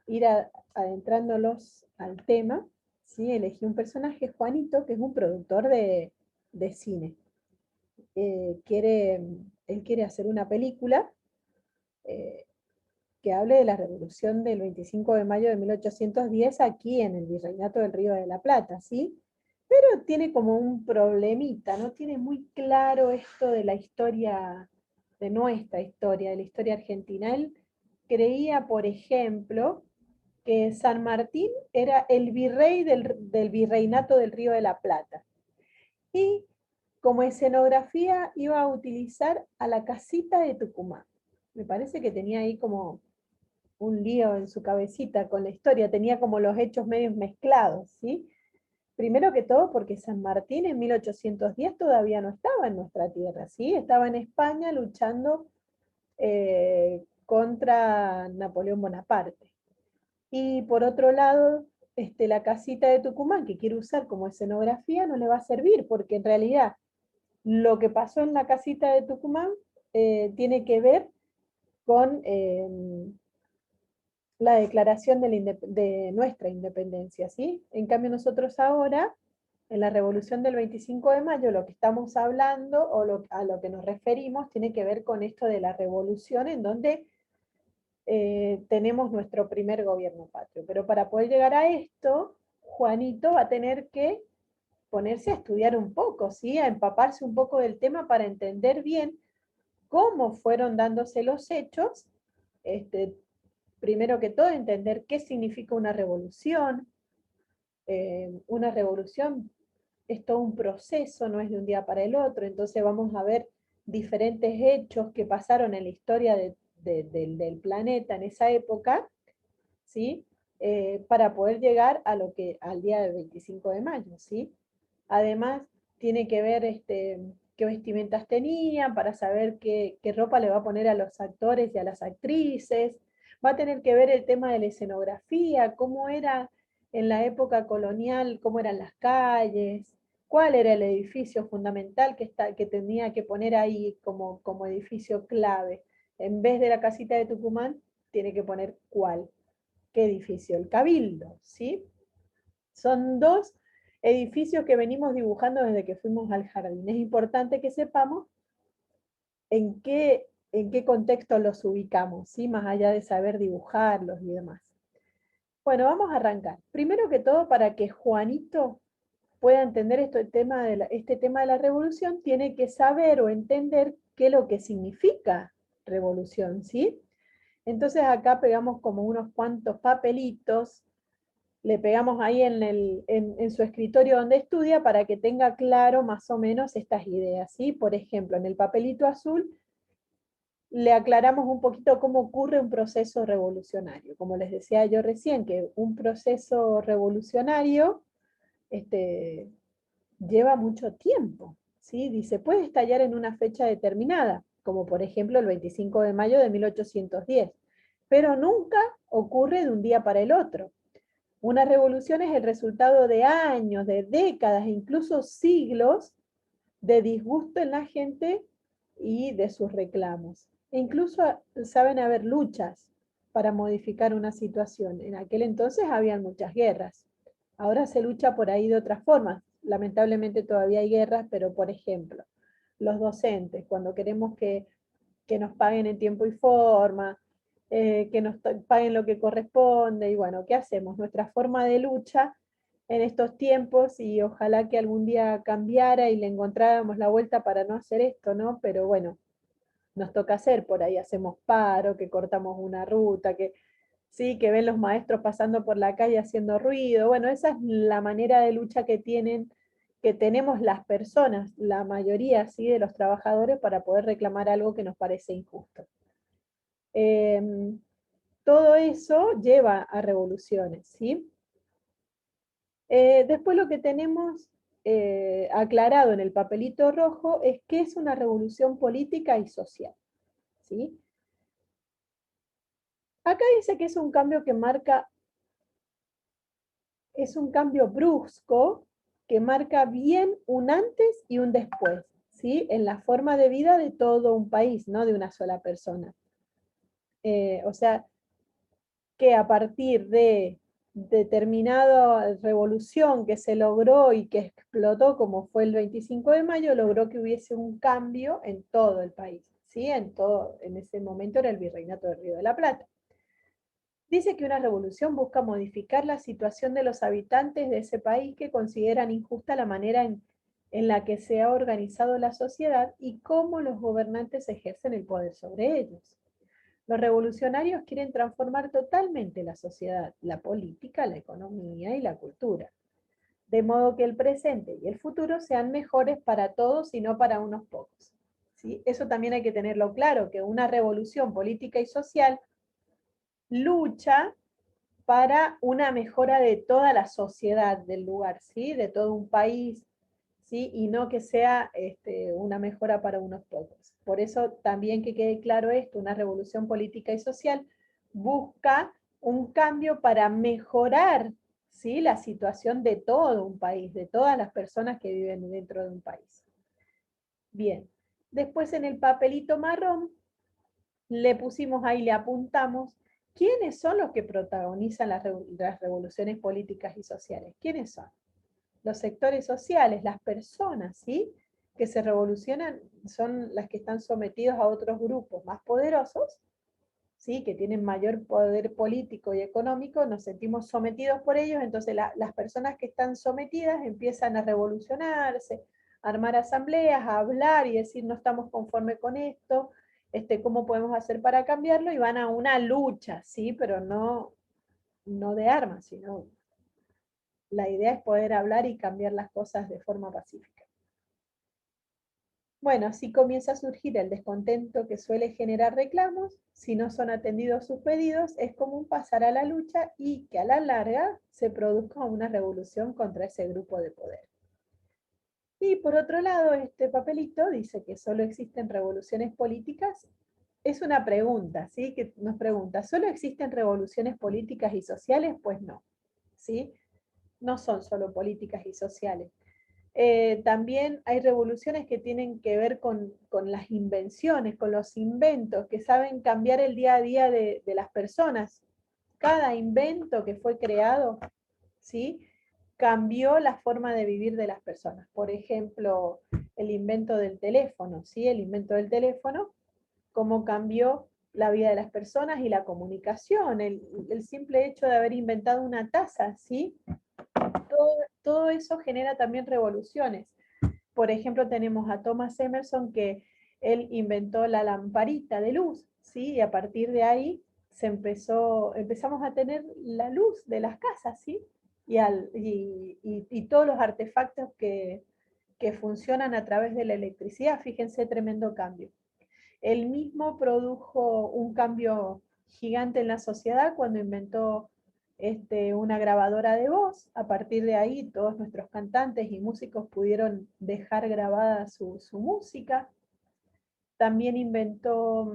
Ir adentrándolos al tema, ¿sí? Elegí un personaje, Juanito, que es un productor de cine. Él quiere hacer una película eh, que hable de la revolución del 25 de mayo de 1810 aquí en el Virreinato del Río de la Plata, ¿sí? Pero tiene como un problemita, no tiene muy claro esto de la historia, de nuestra historia, de la historia argentina. Él creía, por ejemplo, que San Martín era el virrey del Virreinato del Río de la Plata. Y como escenografía iba a utilizar a la casita de Tucumán. Me parece que tenía ahí como un lío en su cabecita con la historia, tenía como los hechos medios mezclados, ¿sí? Primero que todo porque San Martín en 1810 todavía no estaba en nuestra tierra, ¿sí? Estaba en España luchando contra Napoleón Bonaparte. Y por otro lado, la casita de Tucumán que quiere usar como escenografía no le va a servir, porque en realidad lo que pasó en la casita de Tucumán tiene que ver con la declaración de nuestra independencia, ¿sí? En cambio nosotros ahora, en la revolución del 25 de mayo, lo que estamos hablando o a lo que nos referimos tiene que ver con esto de la revolución en donde tenemos nuestro primer gobierno patrio. Pero para poder llegar a esto, Juanito va a tener que ponerse a estudiar un poco, ¿sí? A empaparse un poco del tema para entender bien cómo fueron dándose los hechos, primero que todo entender qué significa una revolución. Una revolución es todo un proceso, no es de un día para el otro, entonces vamos a ver diferentes hechos que pasaron en la historia del planeta en esa época, ¿sí? Para poder llegar a al día del 25 de mayo, ¿sí? Además, tiene que ver qué vestimentas tenían para saber qué ropa le va a poner a los actores y a las actrices. Va a tener que ver el tema de la escenografía, cómo era en la época colonial, cómo eran las calles, cuál era el edificio fundamental que tenía que poner ahí como edificio clave. En vez de la casita de Tucumán, tiene que poner cuál, qué edificio, el Cabildo, ¿sí? Son dos edificios que venimos dibujando desde que fuimos al jardín. Es importante que sepamos en qué contexto los ubicamos, ¿sí? Más allá de saber dibujarlos y demás. Bueno, vamos a arrancar. Primero que todo, para que Juanito pueda entender este tema de la revolución, tiene que saber o entender qué es lo que significa revolución, ¿sí? Entonces acá pegamos como unos cuantos papelitos, le pegamos ahí en su escritorio donde estudia para que tenga claro más o menos estas ideas, ¿sí? Por ejemplo, en el papelito azul le aclaramos un poquito cómo ocurre un proceso revolucionario. Como les decía yo recién, que un proceso revolucionario lleva mucho tiempo, ¿sí? Dice, puede estallar en una fecha determinada, como por ejemplo el 25 de mayo de 1810, pero nunca ocurre de un día para el otro. Una revolución es el resultado de años, de décadas, incluso siglos de disgusto en la gente y de sus reclamos. E incluso saben haber luchas para modificar una situación. En aquel entonces habían muchas guerras. Ahora se lucha por ahí de otras formas. Lamentablemente todavía hay guerras, pero por ejemplo, los docentes, cuando queremos que nos paguen en tiempo y forma, que nos paguen lo que corresponde, y bueno, ¿qué hacemos? Nuestra forma de lucha en estos tiempos, y ojalá que algún día cambiara y le encontráramos la vuelta para no hacer esto, ¿no? Pero bueno, nos toca hacer, por ahí hacemos paro, que cortamos una ruta, que sí, que ven los maestros pasando por la calle haciendo ruido. Bueno, esa es la manera de lucha que tenemos las personas, la mayoría sí de los trabajadores, para poder reclamar algo que nos parece injusto. Todo eso lleva a revoluciones, ¿sí? Después lo que tenemos aclarado en el papelito rojo es qué es una revolución política y social, ¿sí? Acá dice que es un cambio que marca, es un cambio brusco que marca bien un antes y un después, ¿sí? En la forma de vida de todo un país, no de una sola persona. O sea, que a partir de determinada revolución que se logró y que explotó, como fue el 25 de mayo, logró que hubiese un cambio en todo el país, ¿sí? En ese momento era el Virreinato del Río de la Plata. Dice que una revolución busca modificar la situación de los habitantes de ese país que consideran injusta la manera en la que se ha organizado la sociedad y cómo los gobernantes ejercen el poder sobre ellos. Los revolucionarios quieren transformar totalmente la sociedad, la política, la economía y la cultura, de modo que el presente y el futuro sean mejores para todos y no para unos pocos. ¿Sí? Eso también hay que tenerlo claro, que una revolución política y social lucha para una mejora de toda la sociedad del lugar, ¿sí? De todo un país, ¿sí? Y no que sea una mejora para unos pocos. Por eso también que quede claro esto, una revolución política y social busca un cambio para mejorar, ¿sí? La situación de todo un país, de todas las personas que viven dentro de un país. Bien, después en el papelito marrón le pusimos ahí, le apuntamos, ¿quiénes son los que protagonizan las revoluciones políticas y sociales? ¿Quiénes son? Los sectores sociales, las personas, ¿sí? Que se revolucionan son las que están sometidos a otros grupos más poderosos, ¿sí? Que tienen mayor poder político y económico, nos sentimos sometidos por ellos, entonces las personas que están sometidas empiezan a revolucionarse, a armar asambleas, a hablar y decir no estamos conformes con esto, cómo podemos hacer para cambiarlo, y van a una lucha, ¿sí? Pero no de armas, sino la idea es poder hablar y cambiar las cosas de forma pacífica. Bueno, así comienza a surgir el descontento que suele generar reclamos. Si no son atendidos sus pedidos, es común pasar a la lucha y que a la larga se produzca una revolución contra ese grupo de poder. Y por otro lado, este papelito dice que solo existen revoluciones políticas. Es una pregunta, ¿sí? Que nos pregunta, ¿solo existen revoluciones políticas y sociales? Pues no, ¿sí? No son solo políticas y sociales. También hay revoluciones que tienen que ver con las invenciones, con los inventos, que saben cambiar el día a día de las personas. Cada invento que fue creado, ¿sí? Cambió la forma de vivir de las personas. Por ejemplo, el invento del teléfono, ¿sí? El invento del teléfono, cómo cambió la vida de las personas y la comunicación, el simple hecho de haber inventado una taza, ¿sí? Todo eso genera también revoluciones. Por ejemplo, tenemos a Thomas Emerson, que él inventó la lamparita de luz, ¿sí? Y a partir de ahí empezamos a tener la luz de las casas, ¿sí? Y todos los artefactos que funcionan a través de la electricidad, fíjense, tremendo cambio. Él mismo produjo un cambio gigante en la sociedad cuando inventó una grabadora de voz. A partir de ahí, todos nuestros cantantes y músicos pudieron dejar grabada su música. También inventó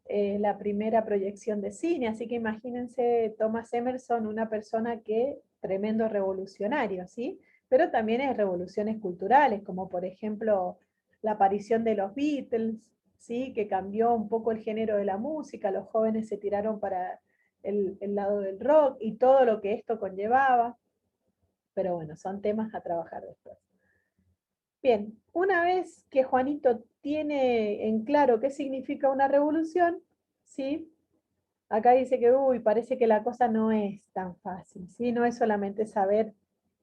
la primera proyección de cine, así que imagínense Thomas Emerson, una persona que tremendo revolucionario, ¿sí? Pero también hay revoluciones culturales, como por ejemplo la aparición de los Beatles, ¿sí? Que cambió un poco el género de la música, los jóvenes se tiraron para el lado del rock y todo lo que esto conllevaba. Pero bueno, son temas a trabajar después. Bien, una vez que Juanito tiene en claro qué significa una revolución, ¿sí? Acá dice que, uy, parece que la cosa no es tan fácil, ¿sí? No es solamente saber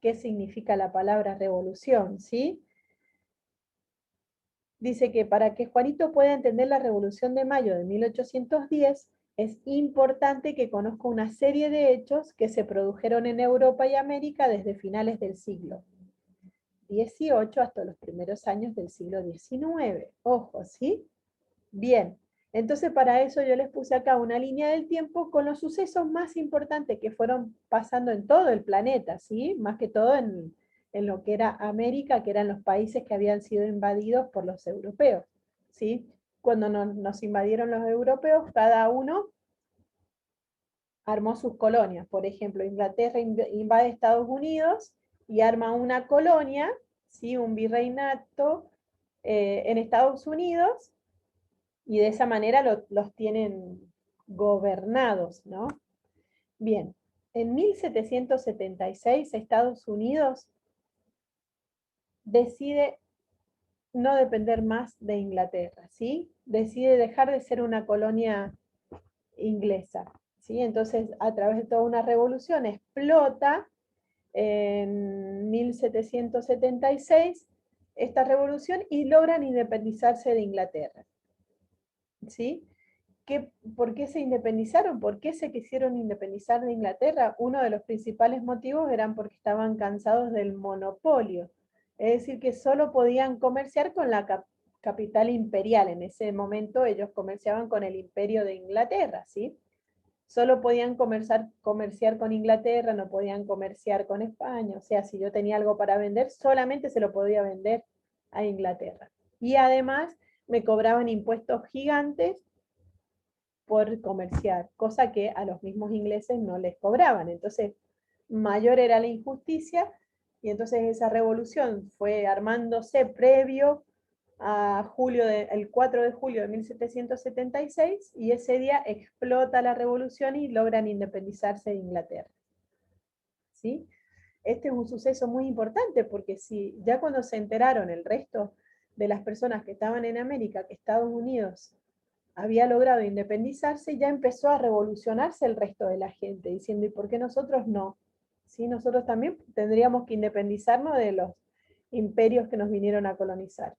qué significa la palabra revolución, ¿sí? Dice que para que Juanito pueda entender la Revolución de Mayo de 1810, es importante que conozca una serie de hechos que se produjeron en Europa y América desde finales del siglo XVIII hasta los primeros años del siglo XIX. Ojo, ¿sí? Bien, entonces para eso yo les puse acá una línea del tiempo con los sucesos más importantes que fueron pasando en todo el planeta, ¿sí? Más que todo en lo que era América, que eran los países que habían sido invadidos por los europeos, ¿sí? Cuando nos invadieron los europeos, cada uno armó sus colonias. Por ejemplo, Inglaterra invade Estados Unidos y arma una colonia, ¿sí? Un virreinato en Estados Unidos, y de esa manera los tienen gobernados, ¿no? Bien, en 1776 Estados Unidos decide no depender más de Inglaterra, ¿sí? Decide dejar de ser una colonia inglesa, ¿sí? Entonces, a través de toda una revolución, explota en 1776 esta revolución y logran independizarse de Inglaterra, ¿sí? ¿Por qué se independizaron? ¿Por qué se quisieron independizar de Inglaterra? Uno de los principales motivos eran porque estaban cansados del monopolio, es decir, que solo podían comerciar con la capital imperial. En ese momento ellos comerciaban con el imperio de Inglaterra, ¿sí? Solo podían comerciar con Inglaterra, no podían comerciar con España. O sea, si yo tenía algo para vender, solamente se lo podía vender a Inglaterra. Y además me cobraban impuestos gigantes por comerciar, cosa que a los mismos ingleses no les cobraban. Entonces, mayor era la injusticia y entonces esa revolución fue armándose previo a el 4 de julio de 1776 y ese día explota la revolución y logran independizarse de Inglaterra. ¿Sí? Este es un suceso muy importante porque si ya cuando se enteraron el resto de las personas que estaban en América que Estados Unidos había logrado independizarse, ya empezó a revolucionarse el resto de la gente, diciendo, ¿y por qué nosotros no? ¿Sí? Nosotros también tendríamos que independizarnos de los imperios que nos vinieron a colonizar.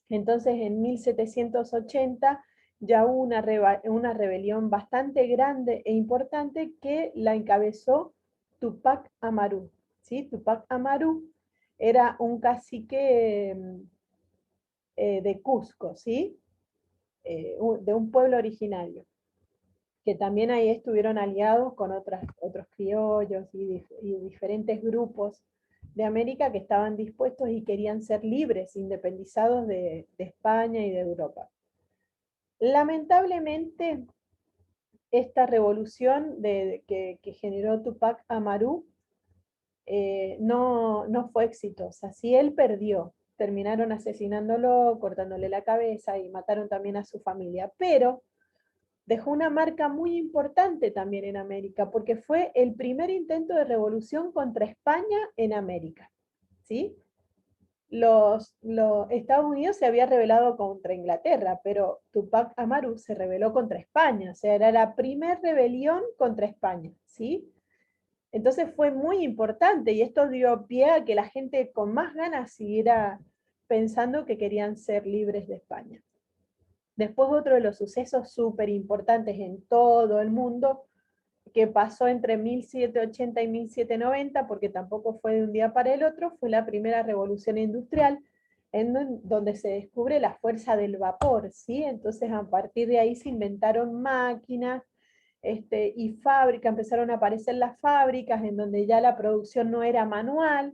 Entonces, en 1780 ya hubo una rebelión bastante grande e importante que la encabezó Tupac Amaru. ¿Sí? Tupac Amaru era un cacique de Cusco, ¿sí? De un pueblo originario, que también ahí estuvieron aliados con otros criollos y diferentes grupos de América que estaban dispuestos y querían ser libres, independizados de España y de Europa. Lamentablemente, esta revolución que generó Tupac Amaru no fue exitosa. Si él perdió, terminaron asesinándolo, cortándole la cabeza y mataron también a su familia, pero dejó una marca muy importante también en América, porque fue el primer intento de revolución contra España en América, ¿sí? Estados Unidos se había rebelado contra Inglaterra, pero Tupac Amaru se rebeló contra España, o sea, era la primera rebelión contra España, ¿sí? Entonces fue muy importante y esto dio pie a que la gente con más ganas siguiera pensando que querían ser libres de España. Después otro de los sucesos súper importantes en todo el mundo, que pasó entre 1780 y 1790, porque tampoco fue de un día para el otro, fue la primera revolución industrial, donde se descubre la fuerza del vapor, ¿sí? Entonces a partir de ahí se inventaron máquinas, y fábricas, empezaron a aparecer las fábricas en donde ya la producción no era manual,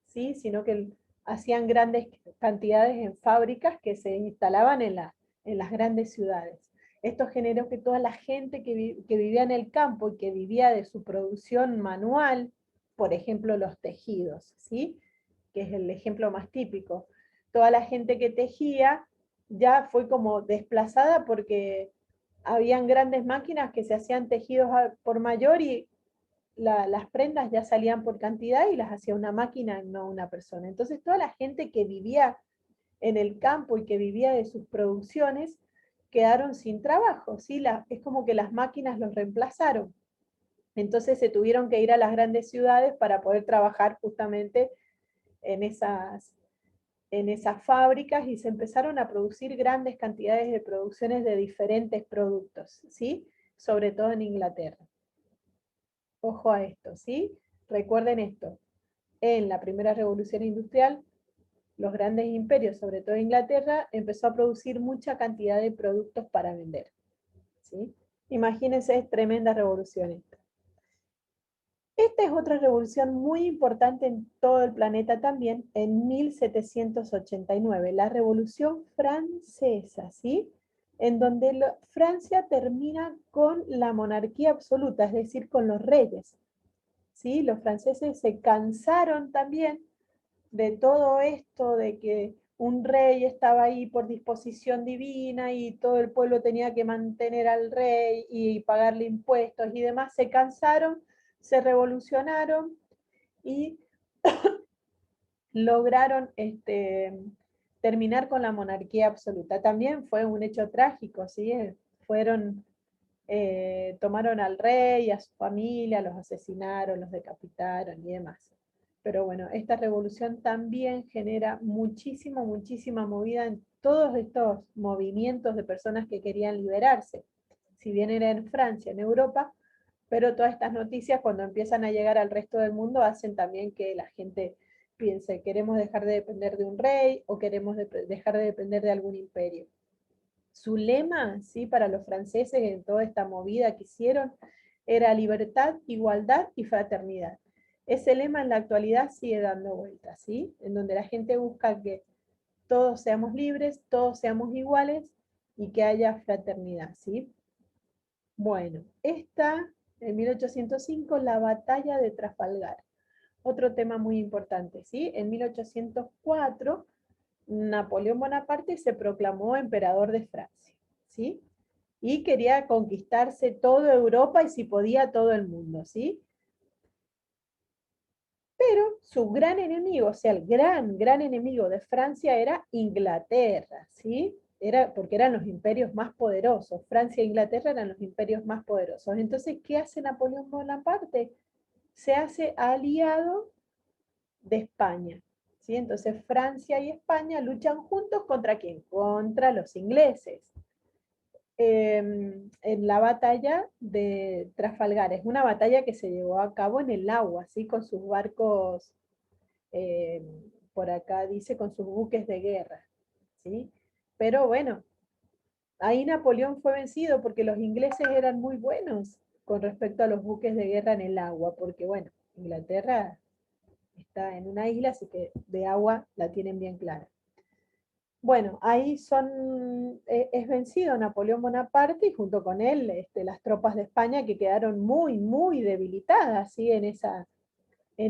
¿sí? Sino que hacían grandes cantidades en fábricas que se instalaban en las grandes ciudades. Esto generó que toda la gente que vivía en el campo y que vivía de su producción manual, por ejemplo los tejidos, ¿sí? Que es el ejemplo más típico. Toda la gente que tejía ya fue como desplazada porque habían grandes máquinas que se hacían tejidos por mayor y las prendas ya salían por cantidad y las hacía una máquina, no una persona. Entonces toda la gente que vivía en el campo y que vivía de sus producciones quedaron sin trabajo, ¿sí? Es como que las máquinas los reemplazaron. Entonces se tuvieron que ir a las grandes ciudades para poder trabajar justamente en esas fábricas y se empezaron a producir grandes cantidades de producciones de diferentes productos, ¿sí? Sobre todo en Inglaterra. Ojo a esto, ¿sí? Recuerden esto. En la primera revolución industrial, los grandes imperios, sobre todo Inglaterra, empezó a producir mucha cantidad de productos para vender, ¿sí? Imagínense, es tremenda revolución esta. Esta es otra revolución muy importante en todo el planeta también, en 1789, la Revolución Francesa, ¿sí? En donde Francia termina con la monarquía absoluta, es decir, con los reyes, ¿sí? Los franceses se cansaron también de todo esto, de que un rey estaba ahí por disposición divina y todo el pueblo tenía que mantener al rey y pagarle impuestos y demás, se cansaron, se revolucionaron y lograron terminar con la monarquía absoluta. También fue un hecho trágico, ¿sí? Fueron, tomaron al rey, a su familia, los asesinaron, los decapitaron y demás. Pero bueno, esta revolución también genera muchísima movida en todos estos movimientos de personas que querían liberarse. Si bien era en Francia, en Europa, pero todas estas noticias cuando empiezan a llegar al resto del mundo hacen también que la gente piense, queremos dejar de depender de un rey o queremos dejar de depender de algún imperio. Su lema, ¿sí? Para los franceses en toda esta movida que hicieron era libertad, igualdad y fraternidad. Ese lema en la actualidad sigue dando vueltas, ¿sí? En donde la gente busca que todos seamos libres, todos seamos iguales y que haya fraternidad, ¿sí? Bueno, esta, en 1805, la batalla de Trafalgar. Otro tema muy importante, ¿sí? En 1804, Napoleón Bonaparte se proclamó emperador de Francia, ¿sí? Y quería conquistarse toda Europa y si podía todo el mundo, ¿sí? Pero su gran enemigo, o sea, el gran enemigo de Francia era Inglaterra, ¿sí? Porque eran los imperios más poderosos. Francia e Inglaterra eran los imperios más poderosos. Entonces, ¿qué hace Napoleón Bonaparte? Se hace aliado de España, ¿sí? Entonces, Francia y España luchan juntos ¿contra quién? Contra los ingleses. En la batalla de Trafalgar. Es una batalla que se llevó a cabo en el agua, ¿sí? Con sus barcos, eh, por acá dice, con sus buques de guerra, ¿sí? Pero bueno, ahí Napoleón fue vencido porque los ingleses eran muy buenos con respecto a los buques de guerra en el agua, porque bueno, Inglaterra está en una isla, así que de agua la tienen bien clara. Bueno, ahí es vencido Napoleón Bonaparte y junto con él las tropas de España que quedaron muy debilitadas, ¿sí? En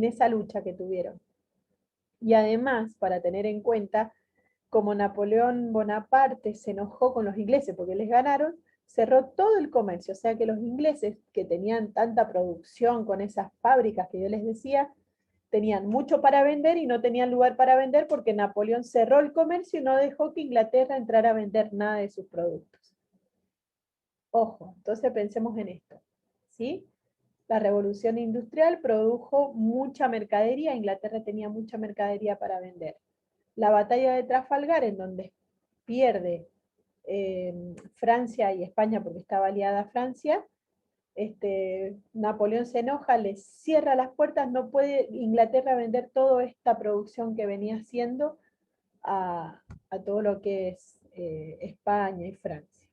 esa lucha que tuvieron. Y además, para tener en cuenta, como Napoleón Bonaparte se enojó con los ingleses porque les ganaron, cerró todo el comercio, o sea que los ingleses que tenían tanta producción con esas fábricas que yo les decía, tenían mucho para vender y no tenían lugar para vender porque Napoleón cerró el comercio y no dejó que Inglaterra entrara a vender nada de sus productos. Ojo, entonces pensemos en esto, ¿sí? La revolución industrial produjo mucha mercadería, Inglaterra tenía mucha mercadería para vender. La batalla de Trafalgar, en donde pierde Francia y España porque estaba aliada a Francia, Napoleón se enoja, le cierra las puertas, no puede Inglaterra vender toda esta producción que venía haciendo a todo lo que es España y Francia.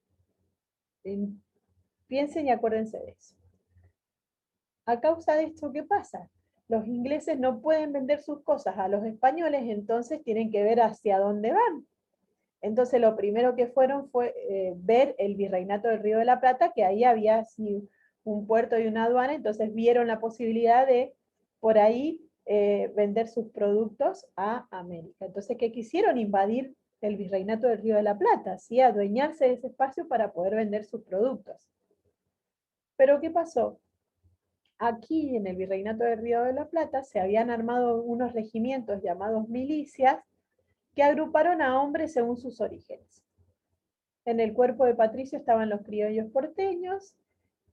Piensen y acuérdense de eso. A causa de esto, ¿qué pasa? Los ingleses no pueden vender sus cosas a los españoles, entonces tienen que ver hacia dónde van. Entonces lo primero que fueron fue ver el virreinato del Río de la Plata, que ahí había así un puerto y una aduana, entonces vieron la posibilidad de por ahí vender sus productos a América. Entonces, ¿qué quisieron? Invadir el virreinato del Río de la Plata, ¿sí? Adueñarse de ese espacio para poder vender sus productos. Pero ¿qué pasó? Aquí en el virreinato del Río de la Plata se habían armado unos regimientos llamados milicias que agruparon a hombres según sus orígenes. En el cuerpo de Patricio estaban los criollos porteños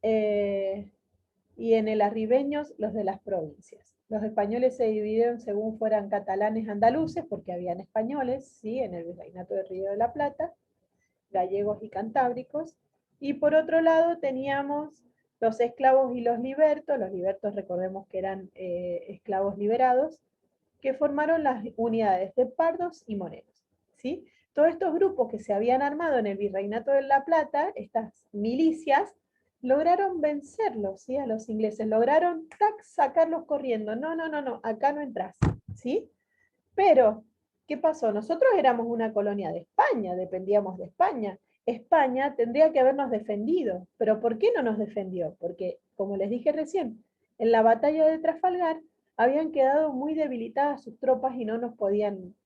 y en el arribeños los de las provincias. Los españoles se dividieron según fueran catalanes andaluces, porque habían españoles, ¿sí? En el virreinato del Río de la Plata, gallegos y cantábricos. Y por otro lado teníamos los esclavos y los libertos recordemos que eran esclavos liberados, que formaron las unidades de pardos y morenos, ¿sí? Todos estos grupos que se habían armado en el Virreinato de La Plata, estas milicias, lograron vencerlos, ¿sí? A los ingleses, lograron sacarlos corriendo. No, acá no entras, ¿sí? Pero, ¿qué pasó? Nosotros éramos una colonia de España, dependíamos de España. España tendría que habernos defendido, pero ¿por qué no nos defendió? Porque, como les dije recién, en la batalla de Trafalgar habían quedado muy debilitadas sus tropas y no nos podían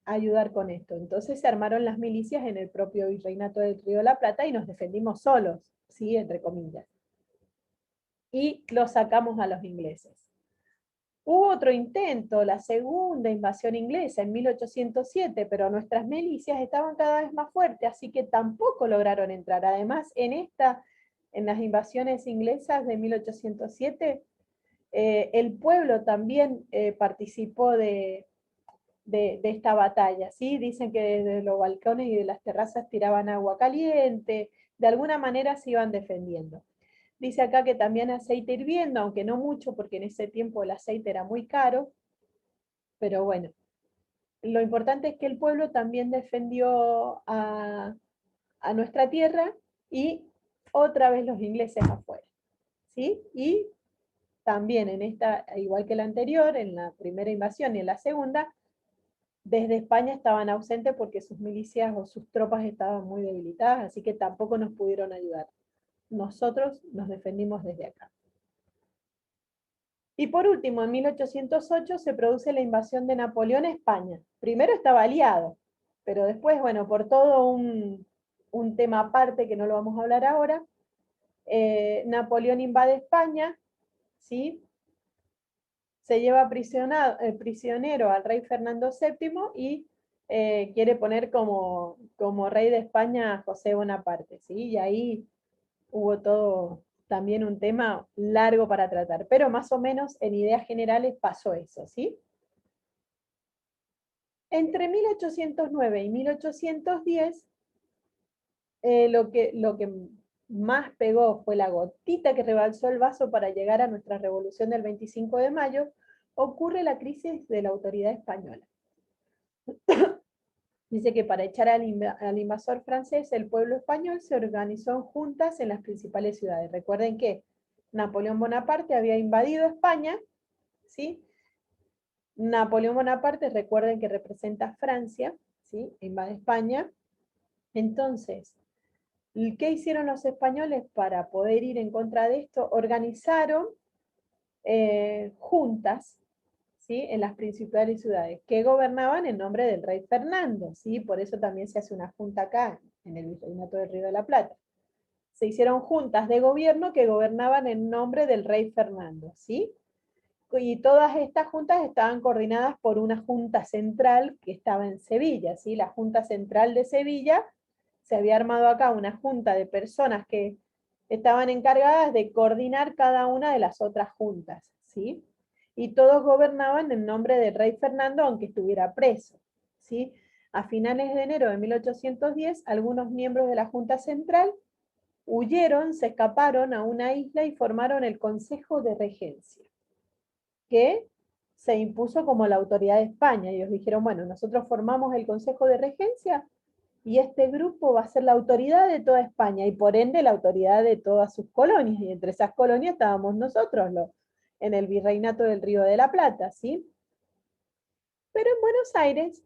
ayudar con esto. Entonces se armaron las milicias en el propio Virreinato del Río de la Plata y nos defendimos solos, ¿sí? Entre comillas. Y los sacamos a los ingleses. Hubo otro intento, la segunda invasión inglesa en 1807, pero nuestras milicias estaban cada vez más fuertes, así que tampoco lograron entrar. Además, en las invasiones inglesas de 1807, el pueblo también participó de esta batalla, ¿sí? Dicen que desde los balcones y de las terrazas tiraban agua caliente, de alguna manera se iban defendiendo. Dice acá que también aceite hirviendo, aunque no mucho, porque en ese tiempo el aceite era muy caro, pero bueno. Lo importante es que el pueblo también defendió a nuestra tierra y otra vez los ingleses afuera, ¿sí? Y también en esta, igual que la anterior, en la primera invasión y en la segunda, desde España estaban ausentes porque sus milicias o sus tropas estaban muy debilitadas, así que tampoco nos pudieron ayudar. Nosotros nos defendimos desde acá. Y por último, en 1808 se produce la invasión de Napoleón a España. Primero estaba aliado, pero después, bueno, por todo un tema aparte que no lo vamos a hablar ahora, Napoleón invade España, ¿sí? Se lleva prisionero al rey Fernando VII y quiere poner como rey de España a José Bonaparte, ¿sí? Y ahí hubo todo también un tema largo para tratar, pero más o menos en ideas generales pasó eso, ¿sí? Entre 1809 y 1810, lo que más pegó fue la gotita que rebalsó el vaso para llegar a nuestra revolución del 25 de mayo, ocurre la crisis de la autoridad española. Dice que para echar al invasor francés, el pueblo español se organizó en juntas en las principales ciudades. Recuerden que Napoleón Bonaparte había invadido España, ¿sí? Napoleón Bonaparte, recuerden que representa Francia, ¿sí? Invade España. Entonces, ¿qué hicieron los españoles para poder ir en contra de esto? Organizaron juntas, ¿sí? En las principales ciudades, que gobernaban en nombre del rey Fernando, ¿sí? Por eso también se hace una junta acá, en el Virreinato del Río de la Plata. Se hicieron juntas de gobierno que gobernaban en nombre del rey Fernando, ¿sí? Y todas estas juntas estaban coordinadas por una junta central que estaba en Sevilla, ¿sí? La Junta Central de Sevilla, se había armado acá una junta de personas que estaban encargadas de coordinar cada una de las otras juntas, ¿sí? Y todos gobernaban en nombre del rey Fernando, aunque estuviera preso, ¿sí? A finales de enero de 1810, algunos miembros de la Junta Central huyeron, se escaparon a una isla y formaron el Consejo de Regencia, que se impuso como la autoridad de España. Ellos dijeron, bueno, nosotros formamos el Consejo de Regencia y este grupo va a ser la autoridad de toda España y por ende la autoridad de todas sus colonias. Y entre esas colonias estábamos nosotros, en el Virreinato del Río de la Plata, ¿sí? Pero en Buenos Aires,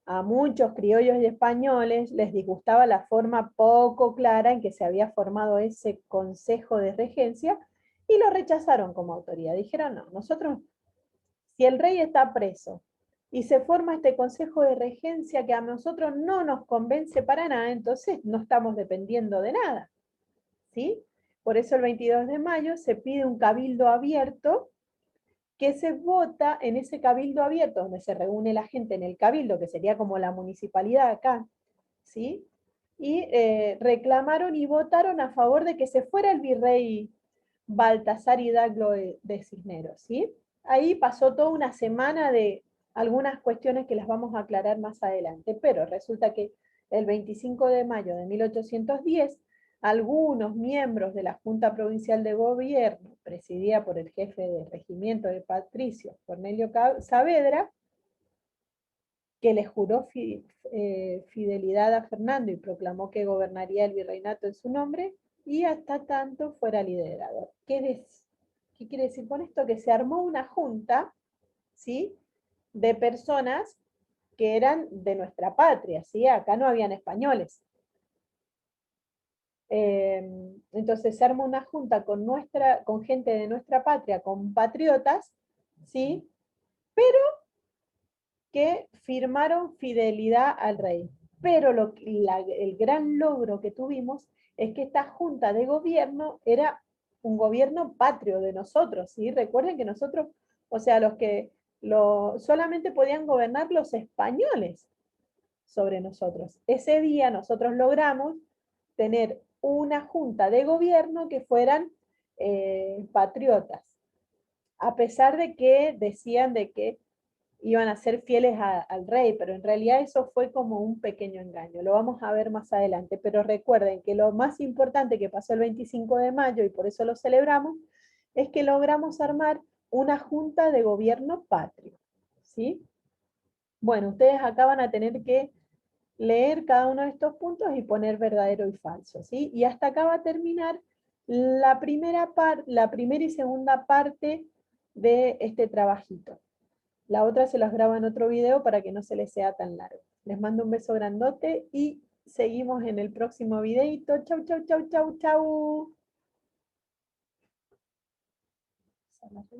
a muchos criollos y españoles les disgustaba la forma poco clara en que se había formado ese Consejo de Regencia y lo rechazaron como autoridad. Dijeron, no, nosotros, si el rey está preso y se forma este Consejo de Regencia que a nosotros no nos convence para nada, entonces no estamos dependiendo de nada, ¿sí? Por eso el 22 de mayo se pide un cabildo abierto que se vota en ese cabildo abierto, donde se reúne la gente en el cabildo, que sería como la municipalidad acá, ¿sí? Y reclamaron y votaron a favor de que se fuera el virrey Baltasar Hidalgo de Cisneros, ¿sí? Ahí pasó toda una semana de algunas cuestiones que las vamos a aclarar más adelante, pero resulta que el 25 de mayo de 1810, algunos miembros de la Junta Provincial de Gobierno, presidida por el jefe de regimiento de Patricios, Cornelio Saavedra, que le juró fidelidad a Fernando y proclamó que gobernaría el virreinato en su nombre, y hasta tanto fuera liderador. ¿Qué quiere decir con esto? Que se armó una junta, ¿sí? De personas que eran de nuestra patria, ¿sí? Acá no habían españoles. Entonces se arma una junta con gente de nuestra patria, con patriotas, ¿sí? Pero que firmaron fidelidad al rey. Pero el gran logro que tuvimos es que esta junta de gobierno era un gobierno patrio de nosotros, ¿sí? Recuerden que nosotros, o sea, solamente podían gobernar los españoles sobre nosotros. Ese día nosotros logramos tener una junta de gobierno que fueran patriotas, a pesar de que decían de que iban a ser fieles al rey, pero en realidad eso fue como un pequeño engaño. Lo vamos a ver más adelante, pero recuerden que lo más importante que pasó el 25 de mayo, y por eso lo celebramos, es que logramos armar una junta de gobierno patrio, ¿sí? Bueno, ustedes acá van a tener que leer cada uno de estos puntos y poner verdadero y falso, ¿sí? Y hasta acá va a terminar la primera y segunda parte de este trabajito. La otra se las grabo en otro video para que no se les sea tan largo. Les mando un beso grandote y seguimos en el próximo videito. Chau, chau, chau, chau, chau.